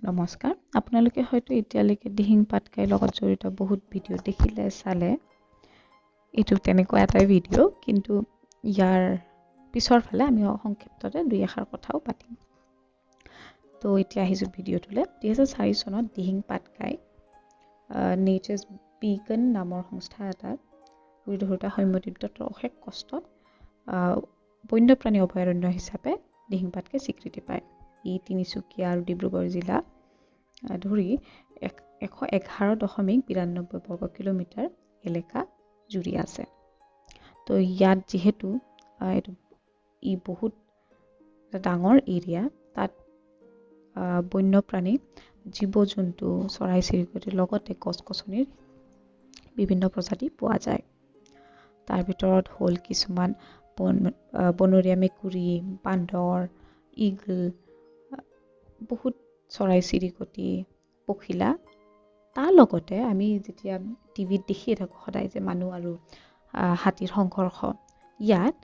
নমস্কাৰ আপোনালোকে হয়তো এতিয়ালৈকে দিহিং পাটকাইৰ লগত জড়িত বহুত ভিডিঅ' দেখিলে চালে এইটো তেনেকুৱা এটাই ভিডিঅ' কিন্তু ইয়াৰ পিছৰ ফালে আমি সংক্ষিপ্ততে দুই এষাৰ কথাও পাতিম তো এতিয়া আহিছোঁ ভিডিঅ'টোলৈ 2004 চনত দিহিং পাটকাই নেচাৰ্ছ বিকন নামৰ সংস্থা এটাত গুৰি ধৰোঁতা সৌম্যদীপ দত্তৰ অশেষ কষ্টত বন্যপ্ৰাণী অভয়াৰণ্য হিচাপে দিহিং পাটকাই স্বীকৃতি পায় ই তিনিচুকীয়া আৰু ডিব্ৰুগড় জিলা ধৰি 111.92 বৰ্গ কিলোমিটাৰ এলেকা জুৰি আছে তো ইয়াত যিহেতু ই বহুত ডাঙৰ এৰিয়া তাত বন্যপ্ৰাণী জীৱ-জন্তু চৰাই-চিৰিকটিৰ লগতে গছ-গছনিৰ বিভিন্ন প্ৰজাতি পোৱা যায় তাৰ ভিতৰত হ'ল কিছুমান বনৰীয়া মেকুৰী বান্দৰ ঈগল বহুত চৰাই-চিৰিকটি পখিলা তাৰ লগতে আমি যেতিয়া টিভিত দেখিয়ে থাকোঁ সদায় যে মানুহ আৰু হাতীৰ সংঘৰ্ষ ইয়াত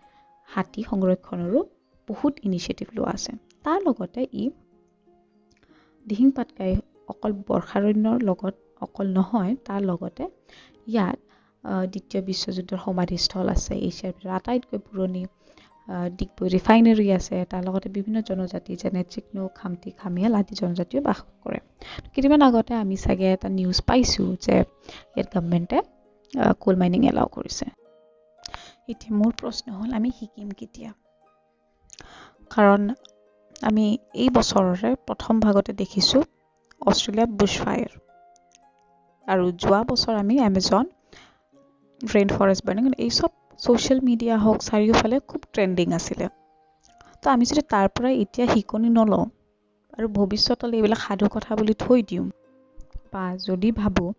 হাতী সংৰক্ষণৰো বহুত ইনিচিয়েটিভ লোৱা আছে তাৰ লগতে ই দিহিং পাটকাই অকল বৰ্ষাৰণ্যৰ লগত অকল নহয় তাৰ লগতে ইয়াত দ্বিতীয় বিশ্বযুদ্ধৰ সমাধিস্থল আছে এছিয়াৰ ভিতৰত আটাইতকৈ পুৰণি ডিগবৈ ৰিফাইনেৰী আছে তাৰ লগতে বিভিন্ন জনজাতি যেনে চিকনো খামতি খামিয়াল আদি জনজাতিও বাস কৰে কেইদিনমান আগতে আমি চাগে এটা নিউজ পাইছোঁ যে ইয়াত গভৰ্ণমেণ্টে কোল মাইনিং এলাউ কৰিছে এতিয়া মোৰ প্ৰশ্ন হ'ল আমি শিকিম কেতিয়া কাৰণ আমি এই বছৰৰে প্ৰথম ভাগতে দেখিছোঁ অষ্ট্ৰেলিয়াত বুছ ফায়াৰ আৰু যোৱা বছৰ আমি এমেজন ৰেইন ফৰেষ্ট বাৰ্নিং এই চব ছ'চিয়েল মিডিয়া হওক চাৰিওফালে খুব ট্ৰেণ্ডিং আছিলে তো আমি যদি তাৰ পৰাই এতিয়া শিকনি নলওঁ আৰু ভৱিষ্যতলৈ এইবিলাক সাধু কথা বুলি থৈ দিওঁ বা যদি ভাবোঁ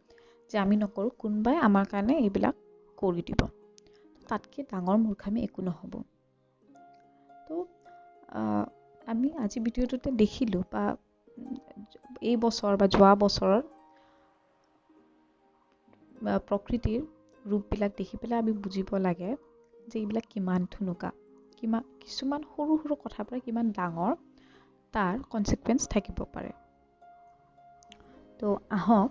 যে আমি নকৰোঁ কোনোবাই আমাৰ কাৰণে এইবিলাক কৰি দিব তাতকৈ ডাঙৰ মূৰ্খামি একো নহ'ব তো আমি আজি ভিডিঅ'টোতে দেখিলোঁ বা এই বছৰ বা যোৱা বছৰৰ প্ৰকৃতিৰ ৰূপবিলাক দেখি পেলাই আমি বুজিব লাগে যে এইবিলাক কিমান থুনুকা কিছুমান সৰু সৰু কথাৰ পৰা কিমান ডাঙৰ তাৰ কনচিকুৱেঞ্চ থাকিব পাৰে তো আহক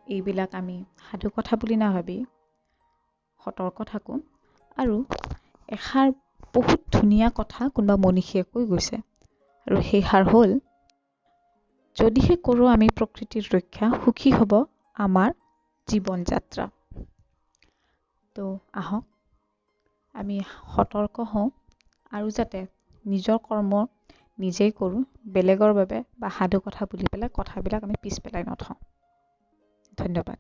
এইবিলাক আমি সাধু কথা বুলি নাভাবি সতৰ্ক থাকোঁ আৰু এষাৰ বহুত ধুনীয়া কথা কোনোবা মনীষীয়ে কৈ গৈছে আৰু সেইষাৰ হ'ল যদিহে কৰোঁ আমি প্ৰকৃতিৰ ৰক্ষা সুখী হ'ব আমাৰ জীৱন যাত্ৰা তো আহক আমি সতৰ্ক হওঁ আৰু যাতে নিজৰ কৰ্ম নিজেই কৰোঁ বেলেগৰ বাবে বা সাধু কথা বুলি পেলাই কথাবিলাক আমি পিছ পেলাই নথওঁ ধন্যবাদ